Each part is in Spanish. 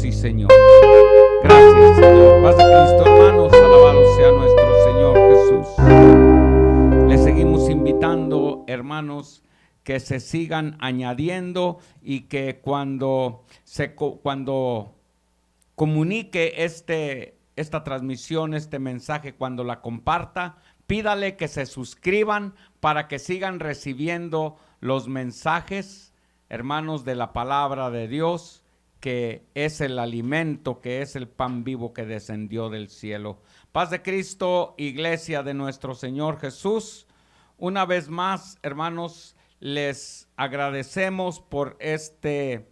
sí, Señor. Gracias, Señor. Paz de Cristo, hermanos, alabado sea nuestro Señor Jesús. Les seguimos invitando, hermanos, que se sigan añadiendo y que cuando comunique esta transmisión, este mensaje, cuando la comparta, pídale que se suscriban para que sigan recibiendo los mensajes, hermanos, de la palabra de Dios, que es el alimento, que es el pan vivo que descendió del cielo. Paz de Cristo, iglesia de nuestro Señor Jesús. Una vez más, hermanos, les agradecemos por este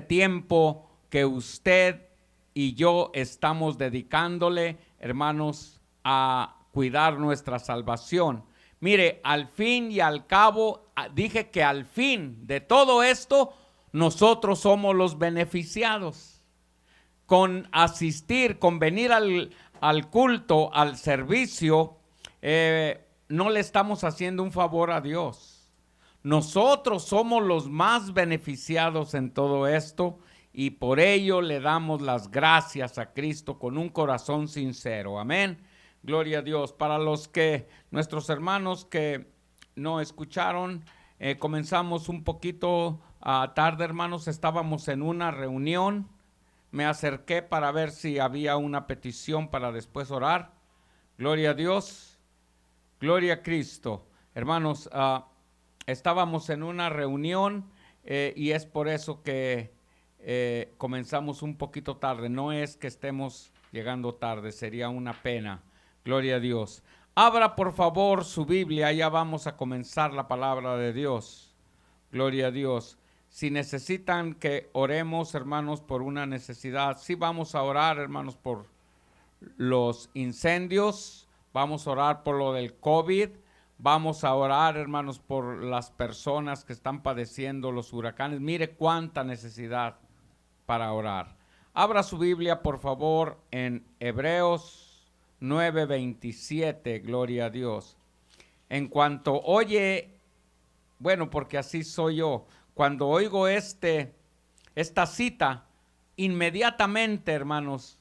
tiempo que usted y yo estamos dedicándole, hermanos, a cuidar nuestra salvación. Mire, al fin y al cabo, dije que al fin de todo esto, nosotros somos los beneficiados. Con asistir, con venir al culto, al servicio, no le estamos haciendo un favor a Dios. Nosotros somos los más beneficiados en todo esto y por ello le damos las gracias a Cristo con un corazón sincero. Amén. Gloria a Dios. Para nuestros hermanos que no escucharon, comenzamos un poquito tarde, hermanos. Estábamos en una reunión. Me acerqué para ver si había una petición para después orar. Gloria a Dios. Gloria a Cristo. Hermanos, estábamos en una reunión y es por eso que comenzamos un poquito tarde. No es que estemos llegando tarde, sería una pena. Gloria a Dios. Abra por favor su Biblia, ya vamos a comenzar la palabra de Dios. Gloria a Dios. Si necesitan que oremos, hermanos, por una necesidad, sí vamos a orar, hermanos, por los incendios, vamos a orar por lo del COVID, vamos a orar, hermanos, por las personas que están padeciendo los huracanes. Mire cuánta necesidad para orar. Abra su Biblia, por favor, en Hebreos 9:27, gloria a Dios. En cuanto oye, bueno, porque así soy yo, cuando oigo esta cita, inmediatamente, hermanos,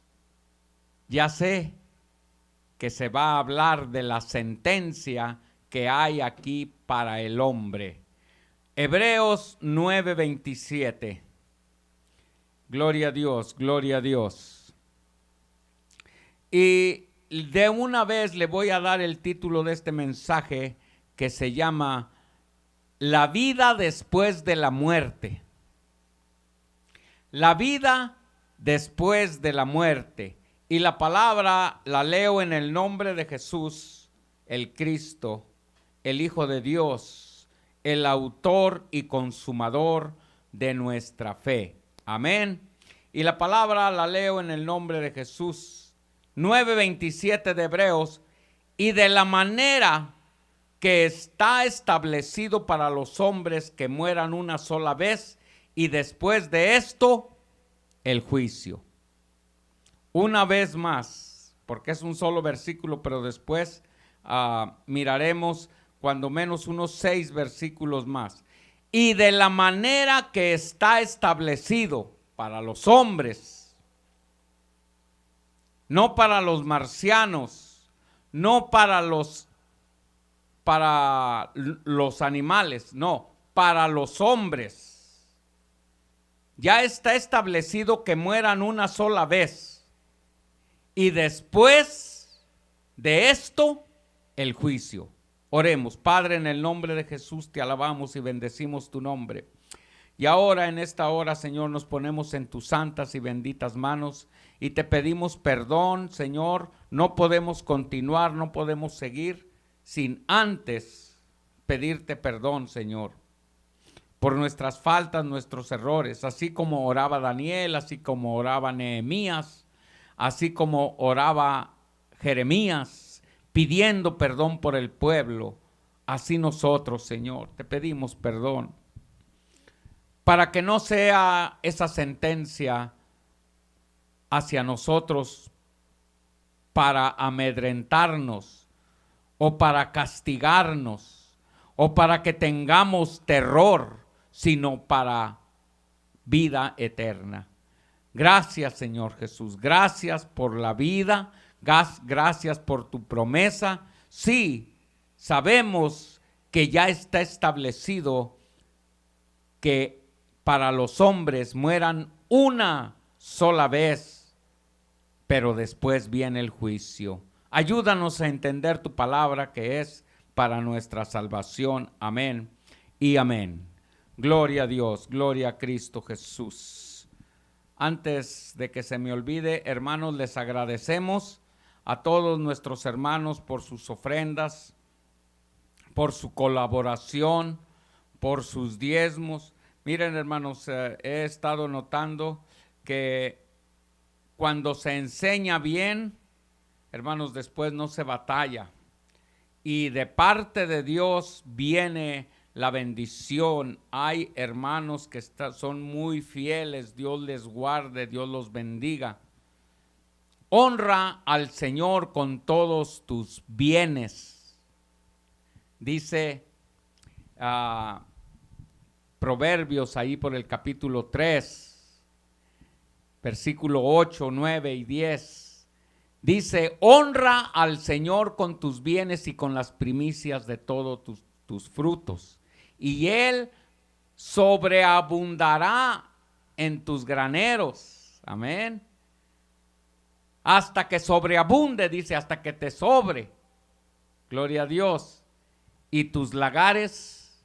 ya sé que se va a hablar de la sentencia que hay aquí para el hombre. Hebreos 9:27. Gloria a Dios, gloria a Dios. Y de una vez le voy a dar el título de este mensaje que se llama La vida después de la muerte. La vida después de la muerte. Y la palabra la leo en el nombre de Jesús, el Cristo, el Hijo de Dios, el autor y consumador de nuestra fe. Amén. Y la palabra la leo en el nombre de Jesús. 9:27 de Hebreos, y de la manera que está establecido para los hombres que mueran una sola vez, y después de esto, el juicio. Una vez más, porque es un solo versículo, pero después miraremos cuando menos unos 6 versículos más. Y de la manera que está establecido para los hombres, no para los marcianos, no para los animales, no, para los hombres. Ya está establecido que mueran una sola vez. Y después de esto, el juicio. Oremos. Padre, en el nombre de Jesús te alabamos y bendecimos tu nombre. Y ahora, en esta hora, Señor, nos ponemos en tus santas y benditas manos y te pedimos perdón, Señor. No podemos continuar, no podemos seguir sin antes pedirte perdón, Señor, por nuestras faltas, nuestros errores, así como oraba Daniel, así como oraba Nehemías, así como oraba Jeremías, pidiendo perdón por el pueblo. Así nosotros, Señor, te pedimos perdón, para que no sea esa sentencia hacia nosotros para amedrentarnos o para castigarnos o para que tengamos terror, sino para vida eterna. Gracias, Señor Jesús. Gracias por la vida. Gracias por tu promesa. Sí, sabemos que ya está establecido que para los hombres mueran una sola vez, pero después viene el juicio. Ayúdanos a entender tu palabra, que es para nuestra salvación. Amén y amén. Gloria a Dios, gloria a Cristo Jesús. Antes de que se me olvide, hermanos, les agradecemos a todos nuestros hermanos por sus ofrendas, por su colaboración, por sus diezmos. Miren, hermanos, he estado notando que cuando se enseña bien, hermanos, después no se batalla. Y de parte de Dios viene la bendición. Hay hermanos que son muy fieles. Dios les guarde, Dios los bendiga. Honra al Señor con todos tus bienes. Dice Proverbios ahí por el capítulo 3, versículo 8, 9 y 10. Dice, honra al Señor con tus bienes y con las primicias de todos tus frutos, y Él sobreabundará en tus graneros. Amén. Hasta que sobreabunde, dice, hasta que te sobre. Gloria a Dios. Y tus lagares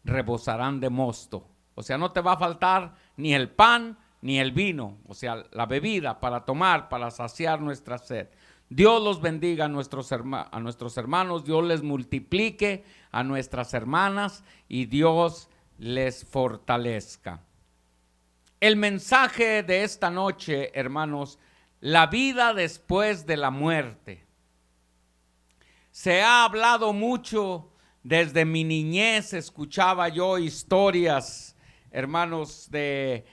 rebosarán de mosto. O sea, no te va a faltar ni el pan ni el vino, o sea, la bebida para tomar, para saciar nuestra sed. Dios los bendiga a nuestros hermanos, Dios les multiplique a nuestras hermanas y Dios les fortalezca. El mensaje de esta noche, hermanos, la vida después de la muerte. Se ha hablado mucho, desde mi niñez escuchaba yo historias, hermanos, de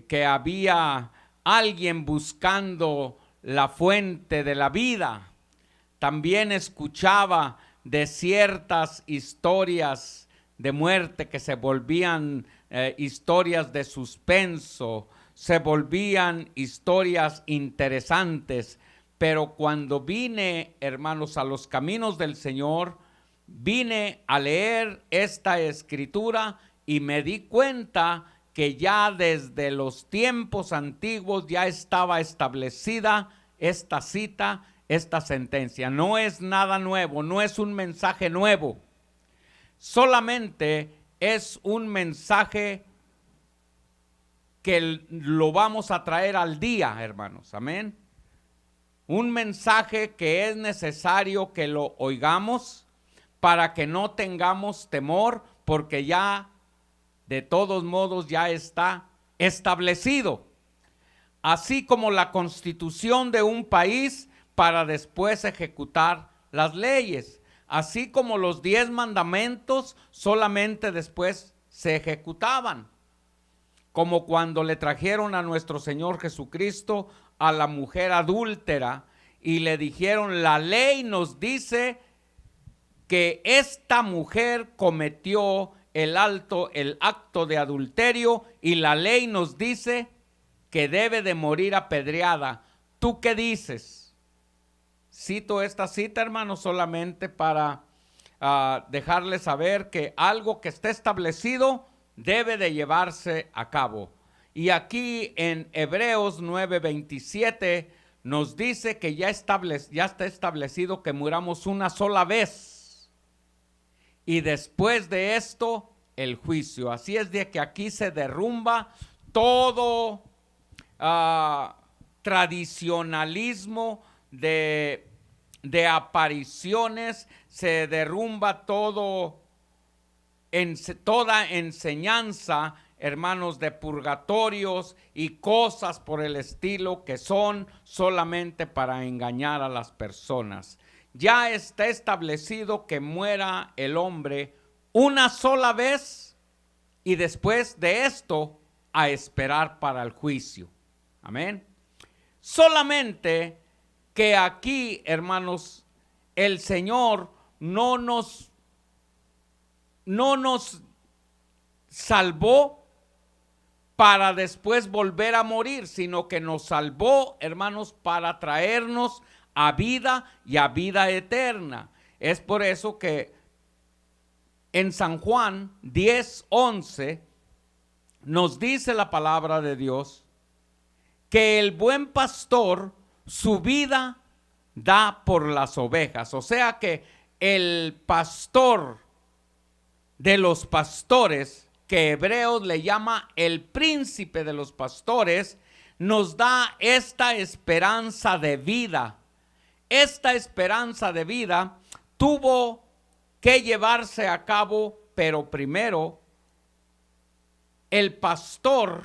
que había alguien buscando la fuente de la vida. También escuchaba de ciertas historias de muerte que se volvían historias de suspenso, se volvían historias interesantes. Pero cuando vine, hermanos, a los caminos del Señor, vine a leer esta escritura y me di cuenta que ya desde los tiempos antiguos ya estaba establecida esta cita, esta sentencia. No es nada nuevo, no es un mensaje nuevo, solamente es un mensaje que lo vamos a traer al día, hermanos, amén. Un mensaje que es necesario que lo oigamos para que no tengamos temor, porque ya de todos modos ya está establecido, así como la constitución de un país para después ejecutar las leyes, así como los 10 mandamientos solamente después se ejecutaban, como cuando le trajeron a nuestro Señor Jesucristo a la mujer adúltera y le dijeron, la ley nos dice que esta mujer cometió el acto de adulterio y la ley nos dice que debe de morir apedreada. ¿Tú qué dices? Cito esta cita, hermanos, solamente para dejarles saber que algo que está establecido debe de llevarse a cabo. Y aquí en Hebreos 9:27 nos dice que ya está establecido que muramos una sola vez. Y después de esto, el juicio. Así es de que aquí se derrumba todo tradicionalismo de apariciones, se derrumba toda enseñanza, hermanos, de purgatorios y cosas por el estilo que son solamente para engañar a las personas. Ya está establecido que muera el hombre una sola vez y después de esto a esperar para el juicio. Amén. Solamente que aquí, hermanos, el Señor no nos salvó para después volver a morir, sino que nos salvó, hermanos, para traernos a vida y a vida eterna. Es por eso que en San Juan 10:11 nos dice la palabra de Dios que el buen pastor su vida da por las ovejas. O sea que el pastor de los pastores, que Hebreos le llama el príncipe de los pastores, nos da esta esperanza de vida. Esta esperanza de vida tuvo que llevarse a cabo, pero primero el pastor,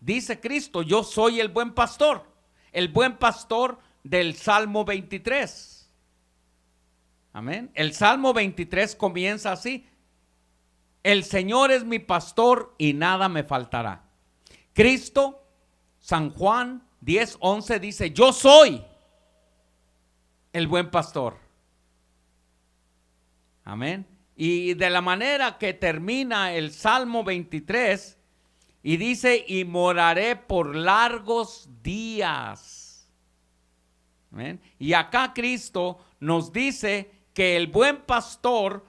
dice Cristo, yo soy el buen pastor del Salmo 23. Amén. El Salmo 23 comienza así: el Señor es mi pastor y nada me faltará. Cristo, San Juan 10:11 dice, yo soy el buen pastor. Amén. Y de la manera que termina el Salmo 23 y dice, y moraré por largos días. Amén. Y acá Cristo nos dice que el buen pastor,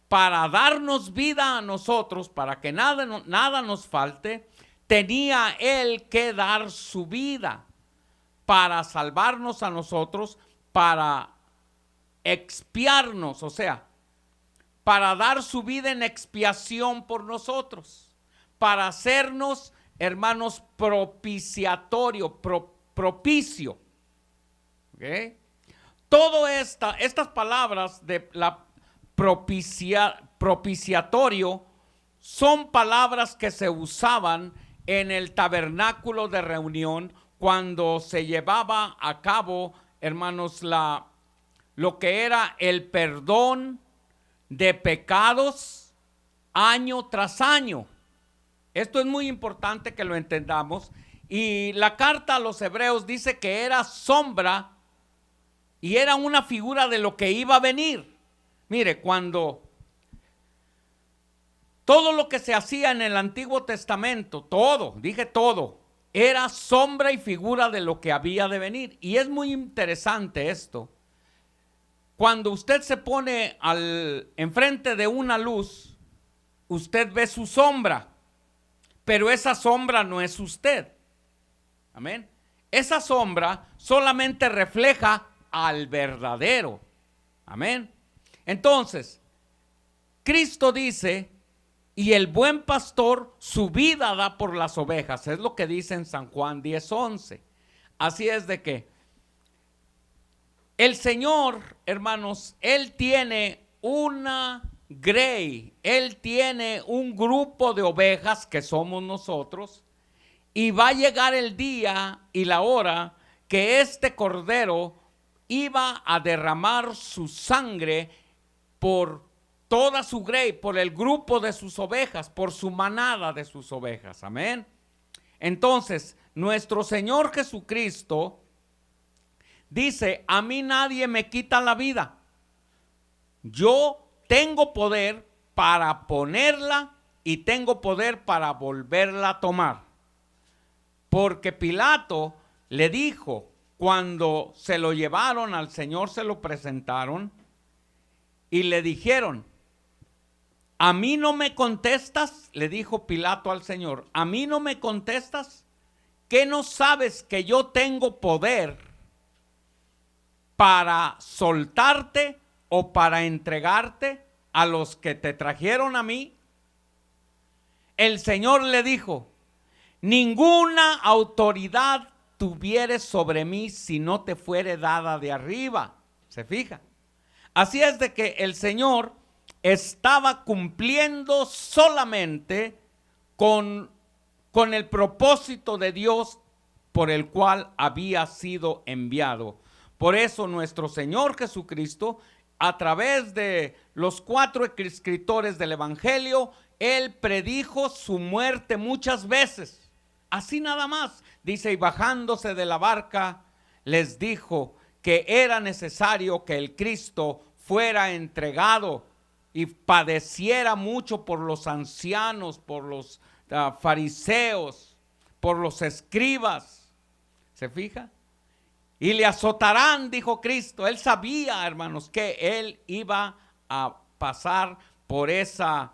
para darnos vida a nosotros, para que nada nos falte, tenía él que dar su vida para salvarnos a nosotros, para expiarnos, o sea, para dar su vida en expiación por nosotros, para hacernos, hermanos, propiciatorio, propicio. ¿Okay? Todas estas palabras de la propiciatorio son palabras que se usaban en el tabernáculo de reunión cuando se llevaba a cabo, hermanos, lo que era el perdón de pecados año tras año. Esto es muy importante que lo entendamos. Y la carta a los Hebreos dice que era sombra y era una figura de lo que iba a venir. Mire, cuando todo lo que se hacía en el Antiguo Testamento, todo, era sombra y figura de lo que había de venir. Y es muy interesante esto. Cuando usted se pone enfrente de una luz, usted ve su sombra, pero esa sombra no es usted. Amén. Esa sombra solamente refleja al verdadero. Amén. Entonces, Cristo dice, y el buen pastor su vida da por las ovejas. Es lo que dice en San Juan 10:11. Así es de que el Señor, hermanos, Él tiene una grey, Él tiene un grupo de ovejas que somos nosotros, y va a llegar el día y la hora que este cordero iba a derramar su sangre por toda su grey, por el grupo de sus ovejas, por su manada de sus ovejas. Amén. Entonces, nuestro Señor Jesucristo dice, a mí nadie me quita la vida. Yo tengo poder para ponerla y tengo poder para volverla a tomar. Porque Pilato le dijo, cuando se lo llevaron al Señor, se lo presentaron y le dijeron, ¿a mí no me contestas? Le dijo Pilato al Señor, ¿a mí no me contestas? ¿Qué no sabes que yo tengo poder para soltarte o para entregarte a los que te trajeron a mí? El Señor le dijo, ninguna autoridad tuvieres sobre mí si no te fuere dada de arriba. ¿Se fija? Así es de que el Señor estaba cumpliendo solamente con el propósito de Dios por el cual había sido enviado. Por eso nuestro Señor Jesucristo, a través de los 4 escritores del Evangelio, Él predijo su muerte muchas veces. Así nada más. Dice, y bajándose de la barca, les dijo que era necesario que el Cristo fuera entregado y padeciera mucho por los ancianos, por los fariseos, por los escribas. ¿Se fija? Y le azotarán, dijo Cristo. Él sabía, hermanos, que él iba a pasar por esa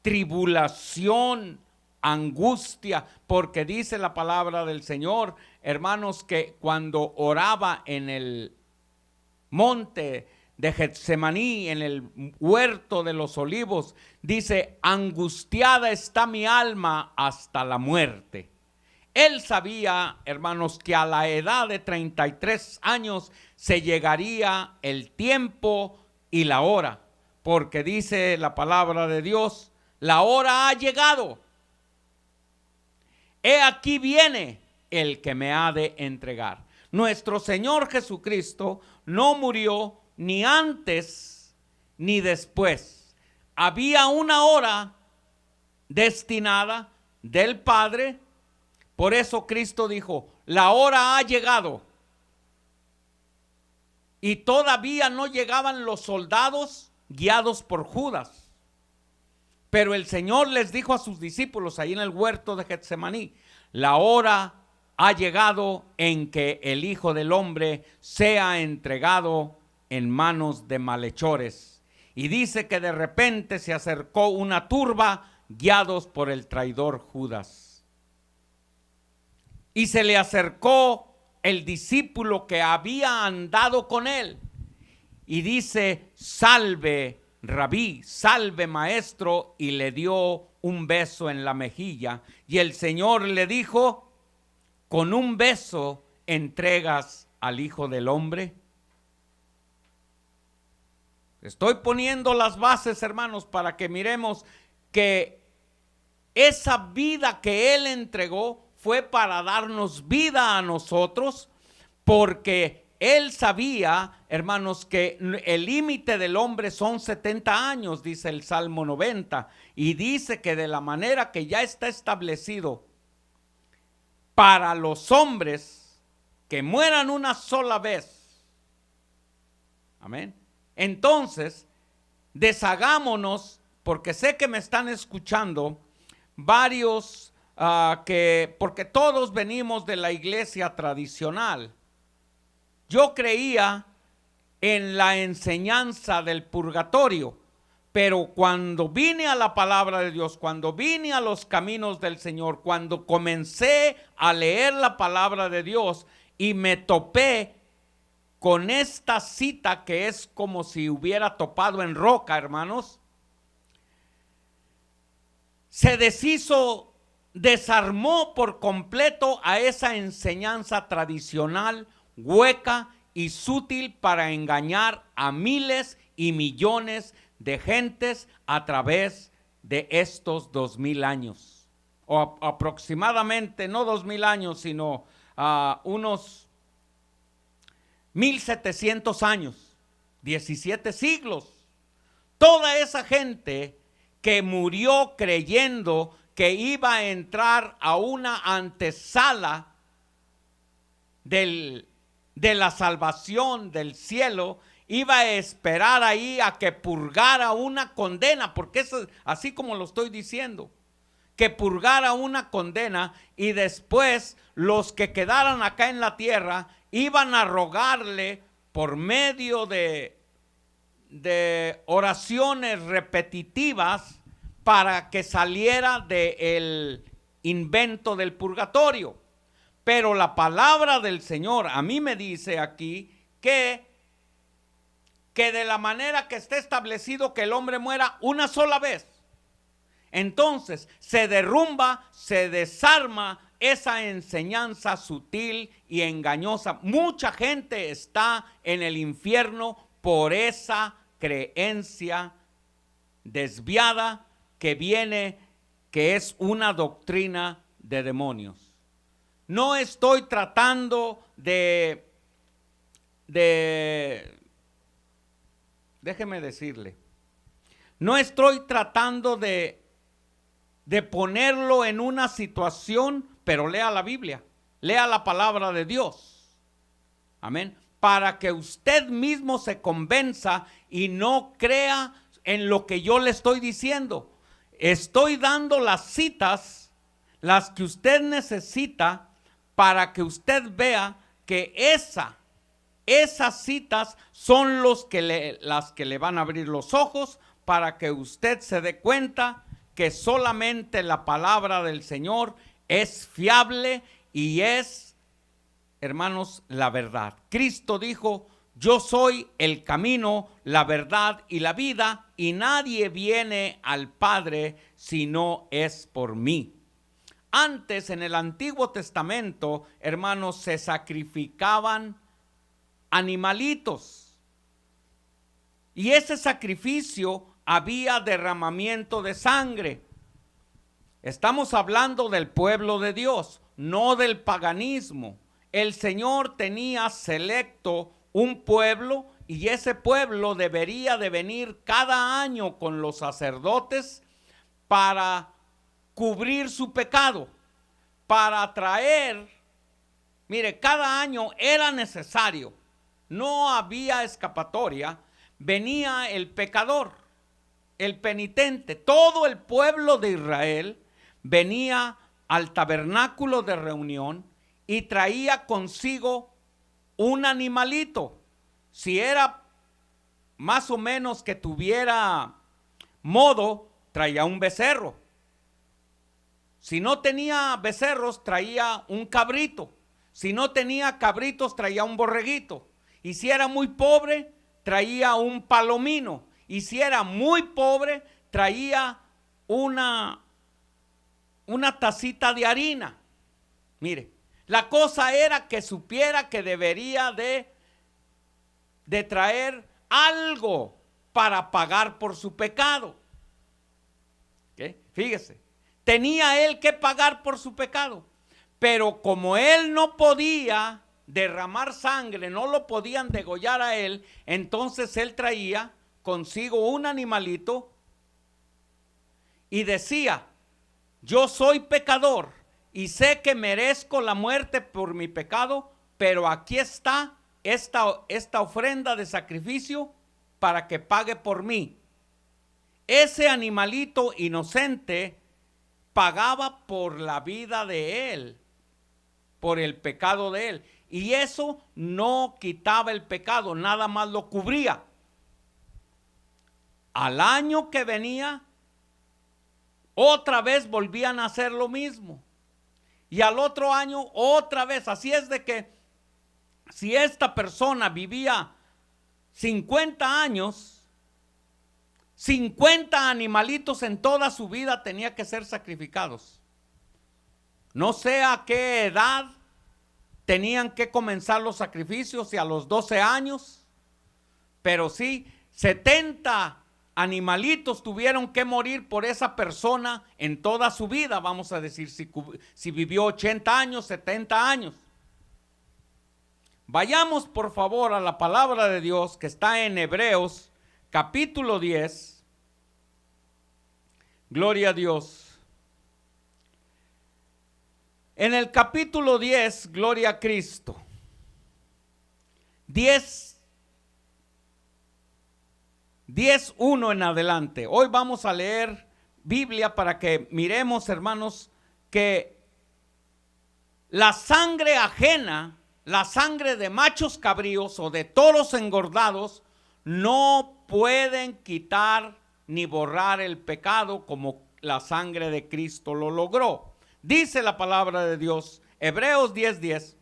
tribulación, angustia, porque dice la palabra del Señor, hermanos, que cuando oraba en el monte de Getsemaní, en el huerto de los olivos, dice: angustiada está mi alma hasta la muerte. Él sabía, hermanos, que a la edad de 33 años se llegaría el tiempo y la hora, porque dice la palabra de Dios: la hora ha llegado. He aquí viene el que me ha de entregar. Nuestro Señor Jesucristo no murió ni antes ni después. Había una hora destinada del Padre. Por eso Cristo dijo: la hora ha llegado. Y todavía no llegaban los soldados guiados por Judas. Pero el Señor les dijo a sus discípulos ahí en el huerto de Getsemaní: la hora ha llegado en que el Hijo del Hombre sea entregado en manos de malhechores. Y dice que de repente se acercó una turba guiados por el traidor Judas. Y se le acercó el discípulo que había andado con él. Y dice: salve, Rabí, salve, maestro. Y le dio un beso en la mejilla. Y el Señor le dijo: ¿con un beso entregas al Hijo del Hombre? Estoy poniendo las bases, hermanos, para que miremos que esa vida que Él entregó fue para darnos vida a nosotros, porque Él sabía, hermanos, que el límite del hombre son 70 años, dice el Salmo 90, y dice que de la manera que ya está establecido para los hombres que mueran una sola vez. Amén. Entonces, deshagámonos, porque sé que me están escuchando varios porque todos venimos de la iglesia tradicional. Yo creía en la enseñanza del purgatorio, pero cuando vine a la palabra de Dios, cuando vine a los caminos del Señor, cuando comencé a leer la palabra de Dios y me topé con esta cita que es como si hubiera topado en roca, hermanos, se desarmó por completo a esa enseñanza tradicional, hueca y sutil para engañar a miles y millones de gentes a través de estos 2000 años, o aproximadamente, no 2000 años, sino unos 1700 años, 17 siglos. Toda esa gente que murió creyendo que iba a entrar a una antesala de la salvación del cielo, iba a esperar ahí a que purgara una condena, porque eso es así como lo estoy diciendo, que purgara una condena, y después los que quedaran acá en la tierra iban a rogarle por medio de oraciones repetitivas para que saliera del invento del purgatorio. Pero la palabra del Señor a mí me dice aquí que de la manera que está establecido que el hombre muera una sola vez, entonces se derrumba, se desarma esa enseñanza sutil y engañosa. Mucha gente está en el infierno por esa creencia desviada que viene, que es una doctrina de demonios. No estoy tratando déjeme decirle, no estoy tratando de ponerlo en una situación, pero lea la Biblia, lea la palabra de Dios. Amén. Para que usted mismo se convenza y no crea en lo que yo le estoy diciendo. estoy dando las citas, las que usted necesita para que usted vea que esas citas son las que le van a abrir los ojos para que usted se dé cuenta que solamente la palabra del Señor es fiable y es, hermanos, la verdad. Cristo dijo: yo soy el camino, la verdad y la vida, y nadie viene al Padre si no es por mí. Antes, en el Antiguo Testamento, hermanos, se sacrificaban animalitos. Y ese sacrificio había derramamiento de sangre. Estamos hablando del pueblo de Dios, no del paganismo. El Señor tenía selecto un pueblo y ese pueblo debería de venir cada año con los sacerdotes para cubrir su pecado, para traer, mire, cada año era necesario, no había escapatoria, venía el pecador, el penitente, todo el pueblo de Israel venía al tabernáculo de reunión y traía consigo un animalito. Si era más o menos que tuviera modo, traía un becerro. Si no tenía becerros, traía un cabrito. Si no tenía cabritos, traía un borreguito. Y si era muy pobre, traía un palomino. Y si era muy pobre, traía una tacita de harina. Mire, la cosa era que supiera que debería de traer algo para pagar por su pecado. ¿Okay? Fíjese, tenía él que pagar por su pecado, pero como él no podía derramar sangre, no lo podían degollar a él, entonces él traía consigo un animalito y decía: yo soy pecador y sé que merezco la muerte por mi pecado, pero aquí está esta ofrenda de sacrificio para que pague por mí. Ese animalito inocente pagaba por la vida de él, por el pecado de él, y eso no quitaba el pecado, nada más lo cubría. Al año que venía, otra vez volvían a hacer lo mismo, y al otro año otra vez. Así es de que si esta persona vivía 50 años, 50 animalitos en toda su vida tenía que ser sacrificados. No sé a qué edad tenían que comenzar los sacrificios, si a los 12 años, pero sí, 70 animalitos tuvieron que morir por esa persona en toda su vida. Vamos a decir, si vivió 80 años, 70 años. Vayamos por favor a la palabra de Dios que está en Hebreos capítulo 10. Gloria a Dios. En el capítulo 10, gloria a Cristo. 10:1 en adelante. Hoy vamos a leer Biblia para que miremos, hermanos, que la sangre ajena, la sangre de machos cabríos o de toros engordados, no pueden quitar ni borrar el pecado como la sangre de Cristo lo logró. Dice la palabra de Dios, Hebreos 10:10,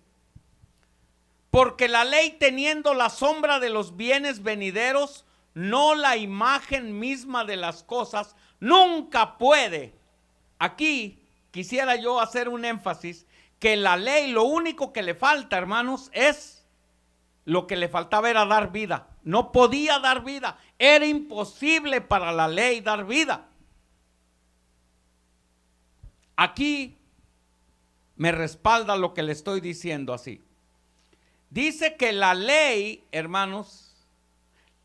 porque la ley, teniendo la sombra de los bienes venideros, no la imagen misma de las cosas, nunca puede. Aquí quisiera yo hacer un énfasis, que la ley, lo único que le falta, hermanos, es lo que le faltaba era dar vida. No podía dar vida, era imposible para la ley dar vida. Aquí me respalda lo que le estoy diciendo así. Dice que la ley, hermanos,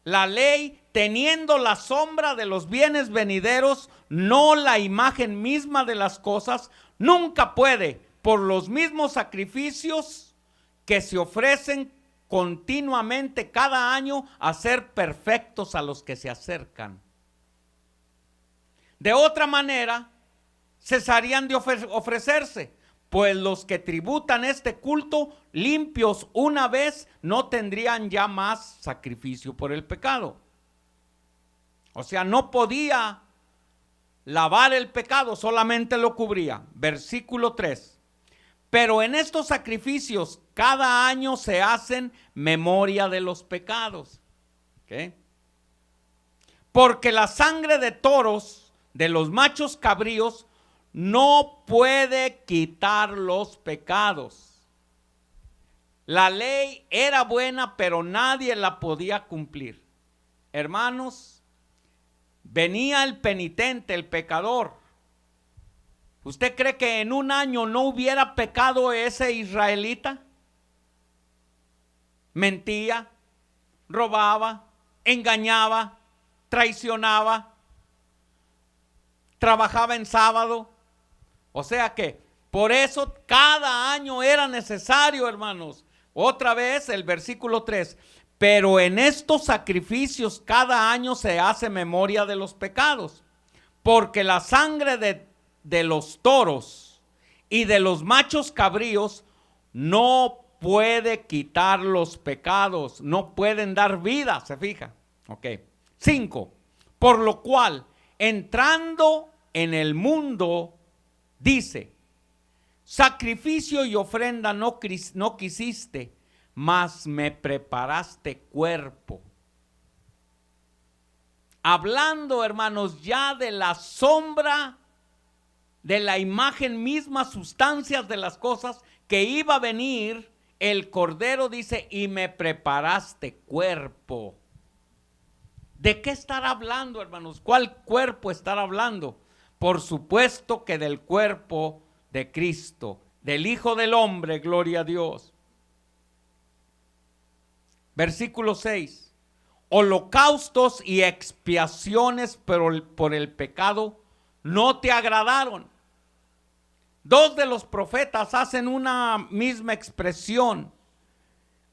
la ley, teniendo la sombra de los bienes venideros, no la imagen misma de las cosas, nunca puede, por los mismos sacrificios que se ofrecen continuamente cada año, hacer perfectos a los que se acercan. De otra manera, cesarían de ofrecerse, pues los que tributan este culto limpios una vez no tendrían ya más sacrificio por el pecado. O sea, no podía lavar el pecado, solamente lo cubría. Versículo 3. Pero en estos sacrificios cada año se hacen memoria de los pecados. ¿Okay? Porque la sangre de toros, de los machos cabríos, no puede quitar los pecados. La ley era buena, pero nadie la podía cumplir. Hermanos, venía el penitente, el pecador. ¿Usted cree que en un año no hubiera pecado ese israelita? Mentía, robaba, engañaba, traicionaba, trabajaba en sábado. O sea que por eso cada año era necesario, hermanos. Otra vez el versículo 3. Pero en estos sacrificios cada año se hace memoria de los pecados. Porque la sangre de los toros y de los machos cabríos no puede quitar los pecados. No pueden dar vida, ¿se fija? Ok. 5. Por lo cual, entrando en el mundo, dice, sacrificio y ofrenda no quisiste, mas me preparaste cuerpo. Hablando, hermanos, ya de la sombra, de la imagen misma, sustancias de las cosas que iba a venir, el Cordero dice, y me preparaste cuerpo. ¿De qué estará hablando, hermanos? ¿Cuál cuerpo estará hablando? Por supuesto que del cuerpo de Cristo, del Hijo del Hombre, gloria a Dios. Versículo 6. Holocaustos y expiaciones por el pecado no te agradaron. Dos de los profetas hacen una misma expresión.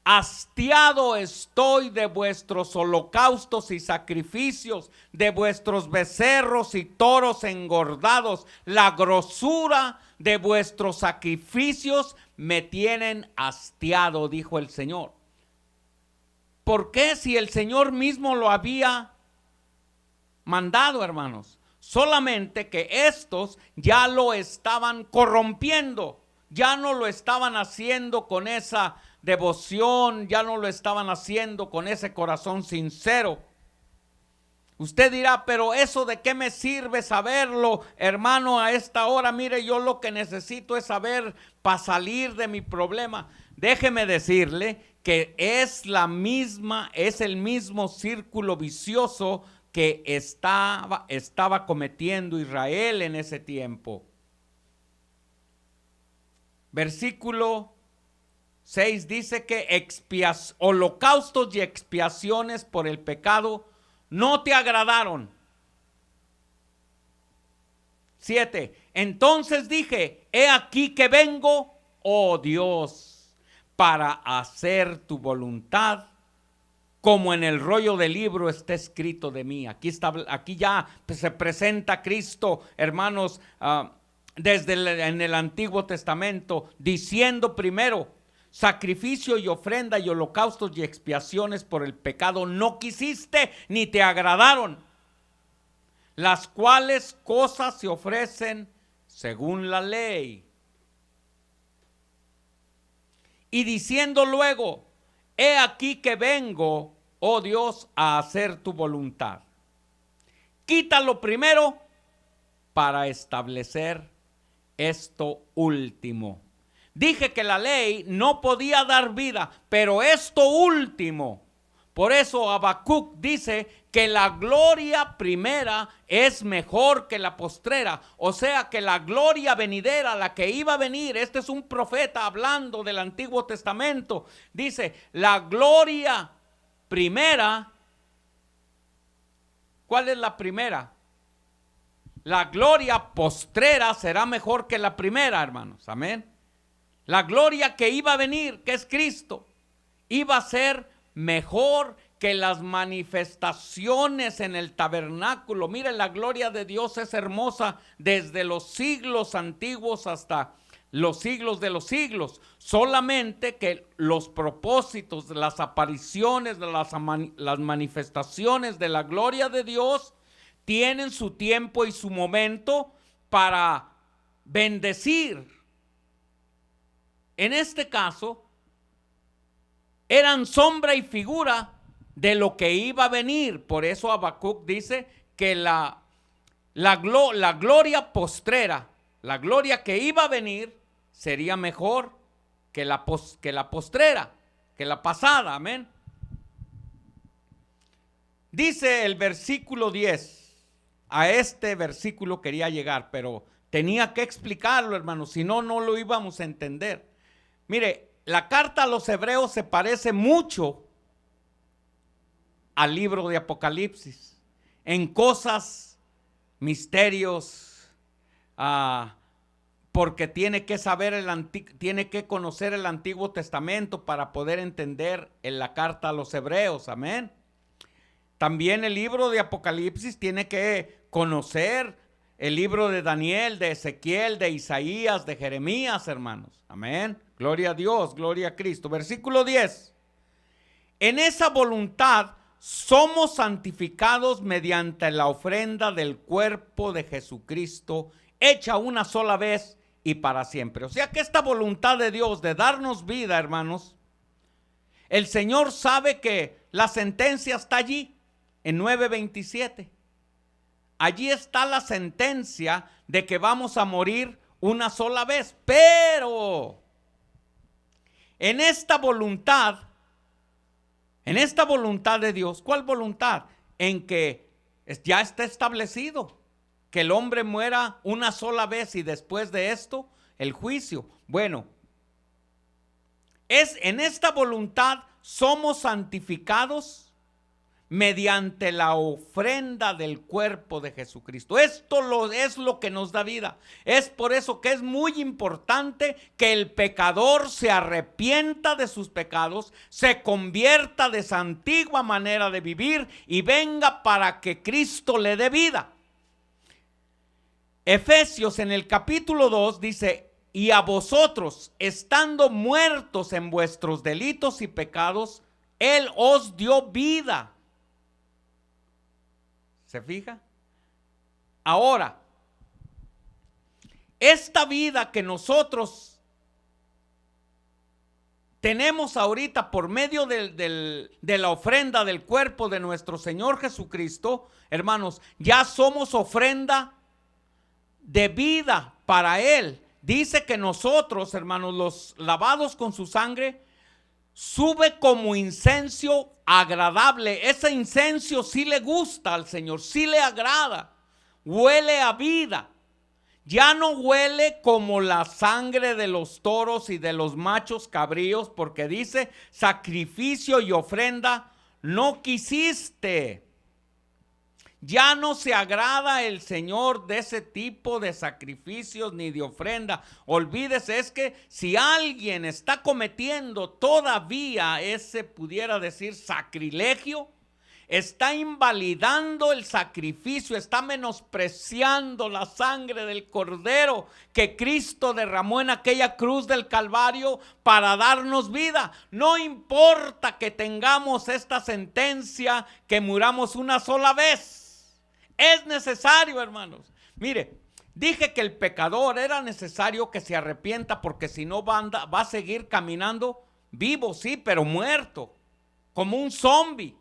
Hastiado estoy de vuestros holocaustos y sacrificios, de vuestros becerros y toros engordados. La grosura de vuestros sacrificios me tienen hastiado, dijo el Señor. ¿Por qué? Si el Señor mismo lo había mandado, hermanos. Solamente que estos ya lo estaban corrompiendo, ya no lo estaban haciendo con esa devoción, ya no lo estaban haciendo con ese corazón sincero. Usted dirá, pero eso de qué me sirve saberlo, hermano, a esta hora. Mire, yo lo que necesito es saber para salir de mi problema. Déjeme decirle que es el mismo círculo vicioso que estaba cometiendo Israel en ese tiempo. Versículo 6 dice que holocaustos y expiaciones por el pecado no te agradaron. 7. Entonces dije, he aquí que vengo, oh Dios, para hacer tu voluntad, como en el rollo del libro está escrito de mí. Aquí ya se presenta Cristo, hermanos, en el Antiguo Testamento, diciendo primero, sacrificio y ofrenda y holocaustos y expiaciones por el pecado no quisiste ni te agradaron, las cuales cosas se ofrecen según la ley. Y diciendo luego, he aquí que vengo, oh Dios, a hacer tu voluntad. Quítalo primero para establecer esto último. Dije que la ley no podía dar vida, pero esto último. Por eso Habacuc dice que la gloria primera es mejor que la postrera. O sea que la gloria venidera, la que iba a venir, este es un profeta hablando del Antiguo Testamento. Dice, la gloria primera, ¿cuál es la primera? La gloria postrera será mejor que la primera, hermanos. Amén. La gloria que iba a venir, que es Cristo, iba a ser mejor que las manifestaciones en el tabernáculo, mire, la gloria de Dios es hermosa desde los siglos antiguos hasta los siglos de los siglos, solamente que los propósitos, las apariciones, las manifestaciones de la gloria de Dios tienen su tiempo y su momento para bendecir. En este caso, eran sombra y figura de lo que iba a venir. Por eso Habacuc dice que la gloria postrera, la gloria que iba a venir, sería mejor que la postrera, que la pasada. Amén. Dice el versículo 10. A este versículo quería llegar, pero tenía que explicarlo, hermanos, si no, no lo íbamos a entender. Mire, la carta a los hebreos se parece mucho al libro de Apocalipsis en cosas, misterios, porque tiene que saber tiene que conocer el Antiguo Testamento para poder entender en la carta a los hebreos. Amén. También el libro de Apocalipsis tiene que conocer el libro de Daniel, de Ezequiel, de Isaías, de Jeremías, hermanos. Amén. Gloria a Dios, gloria a Cristo. Versículo 10. En esa voluntad somos santificados mediante la ofrenda del cuerpo de Jesucristo, hecha una sola vez y para siempre. O sea que esta voluntad de Dios de darnos vida, hermanos, el Señor sabe que la sentencia está allí en 9:27. Allí está la sentencia de que vamos a morir una sola vez, pero en esta voluntad de Dios, ¿cuál voluntad? En que ya está establecido que el hombre muera una sola vez y después de esto el juicio. Bueno, en esta voluntad somos santificados mediante la ofrenda del cuerpo de Jesucristo. Esto es lo que nos da vida. Es por eso que es muy importante que el pecador se arrepienta de sus pecados, se convierta de esa antigua manera de vivir y venga para que Cristo le dé vida. Efesios en el capítulo 2 dice: y a vosotros, estando muertos en vuestros delitos y pecados, Él os dio vida. ¿Se fija? Ahora, esta vida que nosotros tenemos ahorita por medio de la ofrenda del cuerpo de nuestro Señor Jesucristo, hermanos, ya somos ofrenda de vida para Él. Dice que nosotros, hermanos, los lavados con su sangre, sube como incenso agradable. Ese incenso sí le gusta al Señor, sí le agrada, huele a vida. Ya no huele como la sangre de los toros y de los machos cabríos, porque dice: sacrificio y ofrenda no quisiste. Ya no se agrada el Señor de ese tipo de sacrificios ni de ofrenda. Olvídese, es que si alguien está cometiendo todavía ese, pudiera decir, sacrilegio, está invalidando el sacrificio, está menospreciando la sangre del Cordero que Cristo derramó en aquella cruz del Calvario para darnos vida. No importa que tengamos esta sentencia, que muramos una sola vez. Es necesario, hermanos. Mire, dije que el pecador era necesario que se arrepienta, porque si no va a seguir caminando vivo, sí, pero muerto, como un zombi.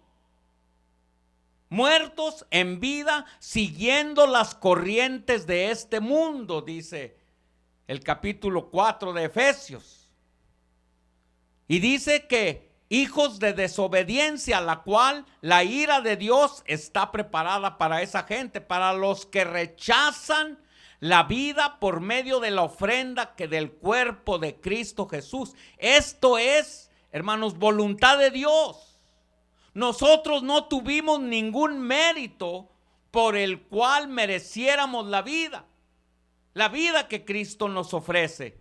Muertos en vida, siguiendo las corrientes de este mundo, dice el capítulo 4 de Efesios. Y dice que hijos de desobediencia, la cual la ira de Dios está preparada para esa gente, para los que rechazan la vida por medio de la ofrenda que del cuerpo de Cristo Jesús. Esto es, hermanos, voluntad de Dios. Nosotros no tuvimos ningún mérito por el cual mereciéramos la vida que Cristo nos ofrece.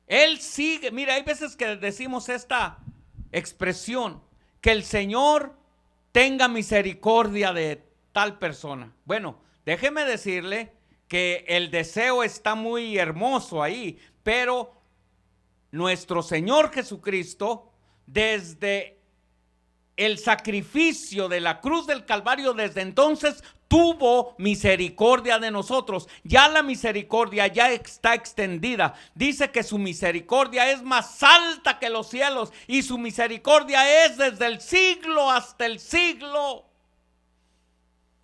Él sigue, mira, hay veces que decimos esta expresión, que el Señor tenga misericordia de tal persona. Bueno, déjeme decirle que el deseo está muy hermoso ahí, pero nuestro Señor Jesucristo, desde el sacrificio de la cruz del Calvario, desde entonces tuvo misericordia de nosotros. Ya la misericordia ya está extendida. Dice que su misericordia es más alta que los cielos y su misericordia es desde el siglo hasta el siglo.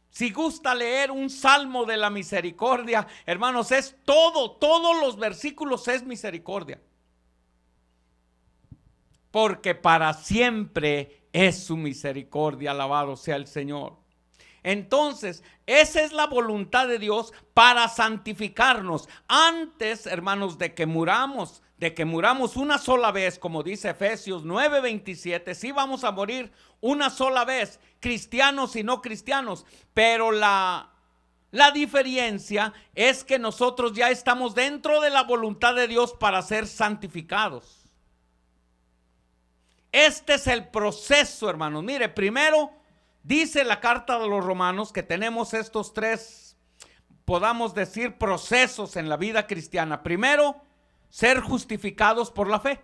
Si gusta leer un salmo de la misericordia, hermanos, es todos los versículos es misericordia. Porque para siempre es su misericordia, alabado sea el Señor. Entonces, esa es la voluntad de Dios para santificarnos. Antes, hermanos, de que muramos una sola vez, como dice Efesios 9:27, sí vamos a morir una sola vez, cristianos y no cristianos, pero la diferencia es que nosotros ya estamos dentro de la voluntad de Dios para ser santificados. Este es el proceso, hermanos. Mire, primero dice la carta de los Romanos que tenemos estos tres, podamos decir, procesos en la vida cristiana. Primero, ser justificados por la fe.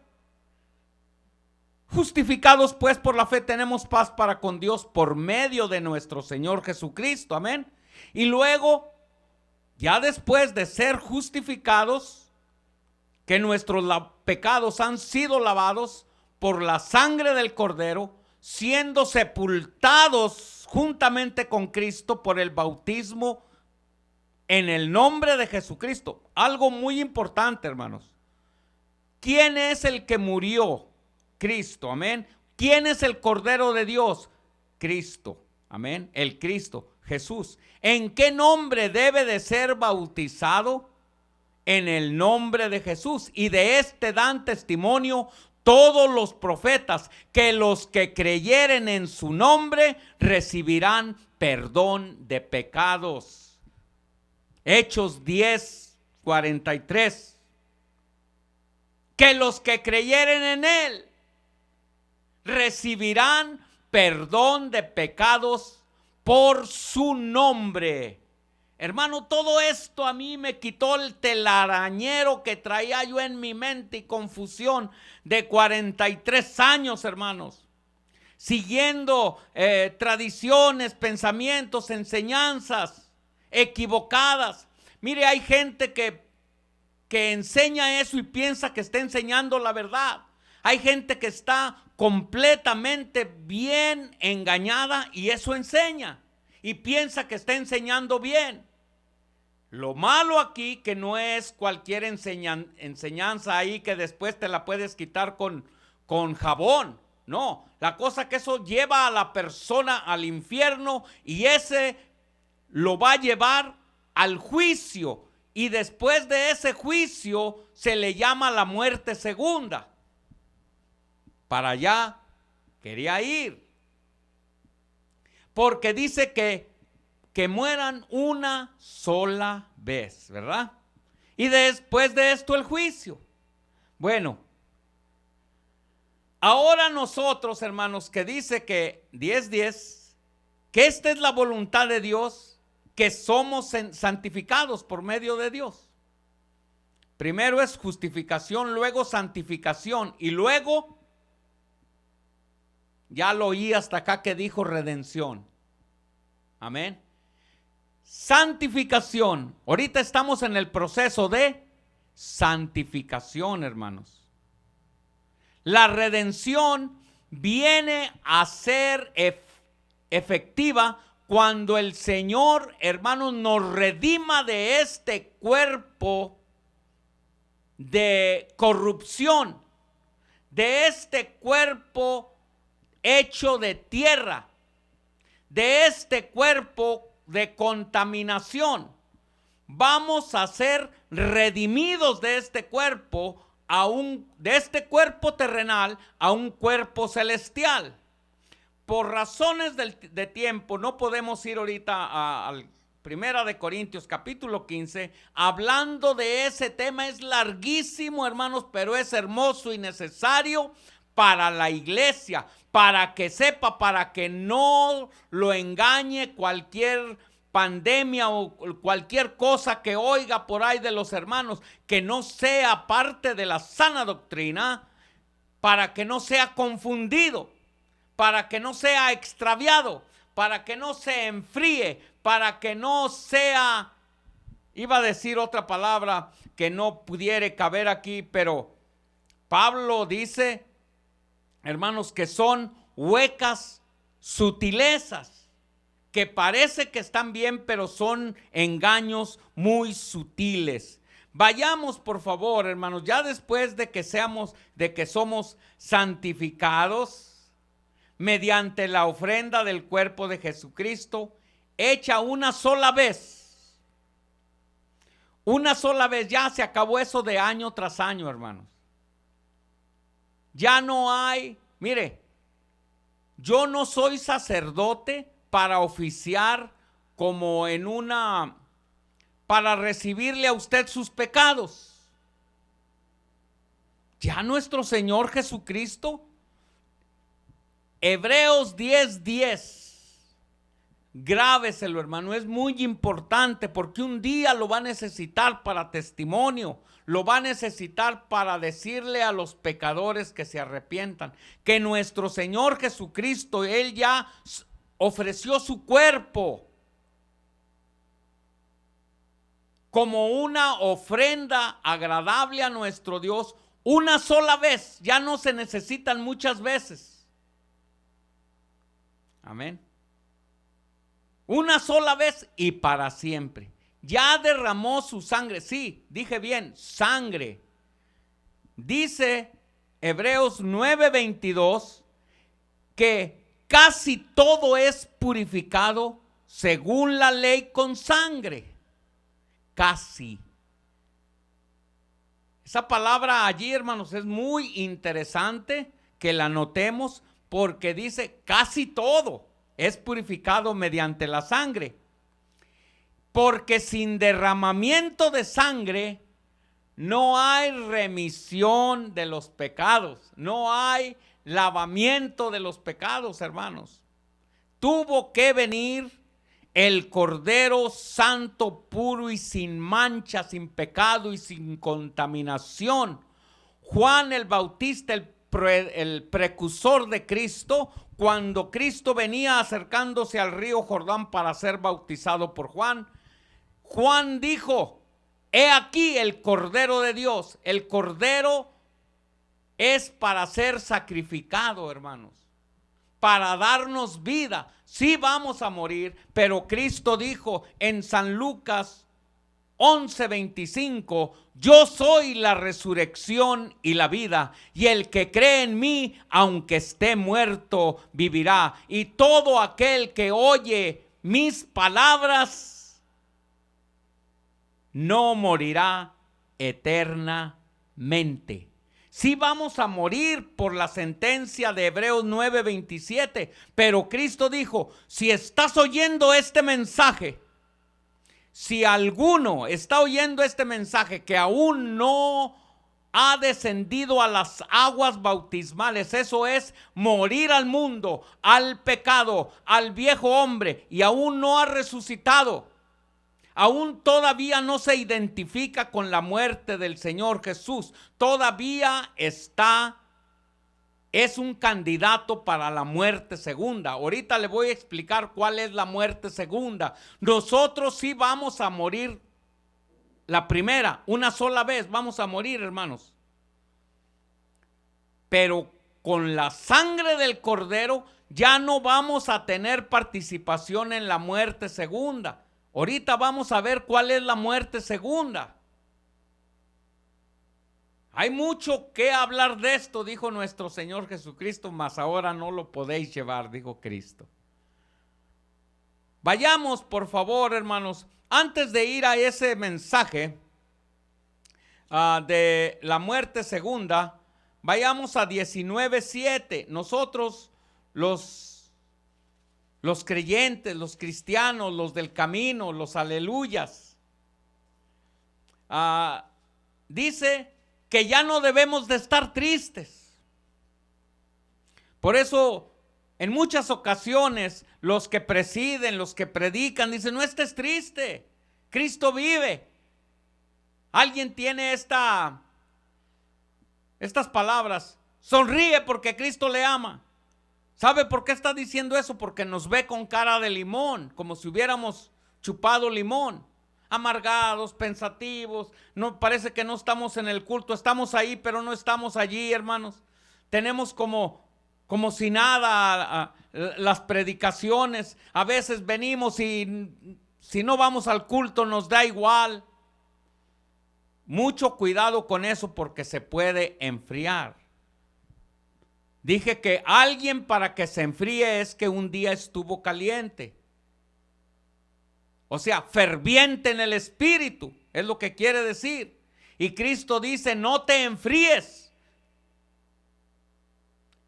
Justificados pues por la fe tenemos paz para con Dios por medio de nuestro Señor Jesucristo. Amén. Y luego, ya después de ser justificados, que nuestros pecados han sido lavados por la sangre del Cordero, siendo sepultados juntamente con Cristo por el bautismo en el nombre de Jesucristo. Algo muy importante, hermanos. ¿Quién es el que murió? Cristo, amén. ¿Quién es el Cordero de Dios? Cristo, amén. El Cristo, Jesús. ¿En qué nombre debe de ser bautizado? En el nombre de Jesús. Y de este dan testimonio todos los profetas, que los que creyeren en su nombre recibirán perdón de pecados. Hechos 10:43. Que los que creyeren en él recibirán perdón de pecados por su nombre. Hermano, todo esto a mí me quitó el telarañero que traía yo en mi mente y confusión de 43 años, hermanos. Siguiendo tradiciones, pensamientos, enseñanzas equivocadas. Mire, hay gente que enseña eso y piensa que está enseñando la verdad. Hay gente que está completamente bien engañada y eso enseña. Y piensa que está enseñando bien. Lo malo aquí que no es cualquier enseñanza ahí que después te la puedes quitar con jabón. No, la cosa que eso lleva a la persona al infierno y ese lo va a llevar al juicio. Y después de ese juicio se le llama la muerte segunda. Para allá quería ir. Porque dice que mueran una sola vez, ¿verdad? Y después de esto el juicio. Bueno, ahora nosotros, hermanos, que dice que 10:10, que esta es la voluntad de Dios, que somos santificados por medio de Dios. Primero es justificación, luego santificación y luego, ya lo oí hasta acá que dijo redención. Amén. Santificación. Ahorita estamos en el proceso de santificación, hermanos. La redención viene a ser efectiva cuando el Señor, hermanos, nos redima de este cuerpo de corrupción, de este cuerpo hecho de tierra, de este cuerpo de contaminación. Vamos a ser redimidos de este cuerpo, de este cuerpo terrenal a un cuerpo celestial. Por razones de tiempo no podemos ir ahorita al Primera de Corintios capítulo 15, hablando de ese tema. Es larguísimo, hermanos, pero es hermoso y necesario para la iglesia, para que sepa, para que no lo engañe cualquier pandemia o cualquier cosa que oiga por ahí de los hermanos, que no sea parte de la sana doctrina, para que no sea confundido, para que no sea extraviado, para que no se enfríe, para que no sea, iba a decir otra palabra que no pudiera caber aquí, pero Pablo dice, hermanos, que son huecas sutilezas, que parece que están bien, pero son engaños muy sutiles. Vayamos, por favor, hermanos, ya después de que somos santificados mediante la ofrenda del cuerpo de Jesucristo, hecha una sola vez. Una sola vez, ya se acabó eso de año tras año, hermanos. Ya no hay, mire, yo no soy sacerdote para oficiar como para recibirle a usted sus pecados. Ya nuestro Señor Jesucristo, Hebreos 10:10, grábeselo, hermano, es muy importante porque un día lo va a necesitar para testimonio, lo va a necesitar para decirle a los pecadores que se arrepientan, que nuestro Señor Jesucristo, Él ya ofreció su cuerpo como una ofrenda agradable a nuestro Dios una sola vez, ya no se necesitan muchas veces. Amén. Una sola vez y para siempre. Ya derramó su sangre. Sí, dije bien, sangre. Dice Hebreos 9:22 que casi todo es purificado según la ley con sangre. Casi. Esa palabra allí, hermanos, es muy interesante que la notemos porque dice casi todo es purificado mediante la sangre. Porque sin derramamiento de sangre no hay remisión de los pecados, no hay lavamiento de los pecados, hermanos. Tuvo que venir el Cordero Santo, puro y sin mancha, sin pecado y sin contaminación. Juan el Bautista, el precursor de Cristo, cuando Cristo venía acercándose al río Jordán para ser bautizado por Juan, Juan dijo: he aquí el Cordero de Dios. El Cordero es para ser sacrificado, hermanos, para darnos vida. Sí vamos a morir, pero Cristo dijo en San Lucas 11:25, yo soy la resurrección y la vida, y el que cree en mí, aunque esté muerto, vivirá. Y todo aquel que oye mis palabras no morirá eternamente. Sí vamos a morir por la sentencia de Hebreos 9:27, pero Cristo dijo, si estás oyendo este mensaje, si alguno está oyendo este mensaje que aún no ha descendido a las aguas bautismales, eso es morir al mundo, al pecado, al viejo hombre, y aún no ha resucitado, aún todavía no se identifica con la muerte del Señor Jesús, todavía es un candidato para la muerte segunda. Ahorita le voy a explicar cuál es la muerte segunda. Nosotros sí vamos a morir la primera, una sola vez vamos a morir, hermanos. Pero con la sangre del Cordero ya no vamos a tener participación en la muerte segunda. Ahorita vamos a ver cuál es la muerte segunda. Hay mucho que hablar de esto, dijo nuestro Señor Jesucristo, mas ahora no lo podéis llevar, dijo Cristo. Vayamos, por favor, hermanos, antes de ir a ese mensaje de la muerte segunda, vayamos a 19:7. Nosotros, los creyentes, los cristianos, los del camino, los aleluyas, dice que ya no debemos de estar tristes. Por eso, en muchas ocasiones, los que presiden, los que predican, dicen, no estés triste, Cristo vive. Alguien tiene estas palabras, sonríe porque Cristo le ama. ¿Sabe por qué está diciendo eso? Porque nos ve con cara de limón, como si hubiéramos chupado limón. Amargados, pensativos, no, parece que no estamos en el culto, estamos ahí, pero no estamos allí, hermanos. Tenemos como si nada las predicaciones. A veces venimos y si no vamos al culto nos da igual. Mucho cuidado con eso porque se puede enfriar. Dije que alguien para que se enfríe es que un día estuvo caliente. O sea, ferviente en el espíritu, es lo que quiere decir. Y Cristo dice, no te enfríes.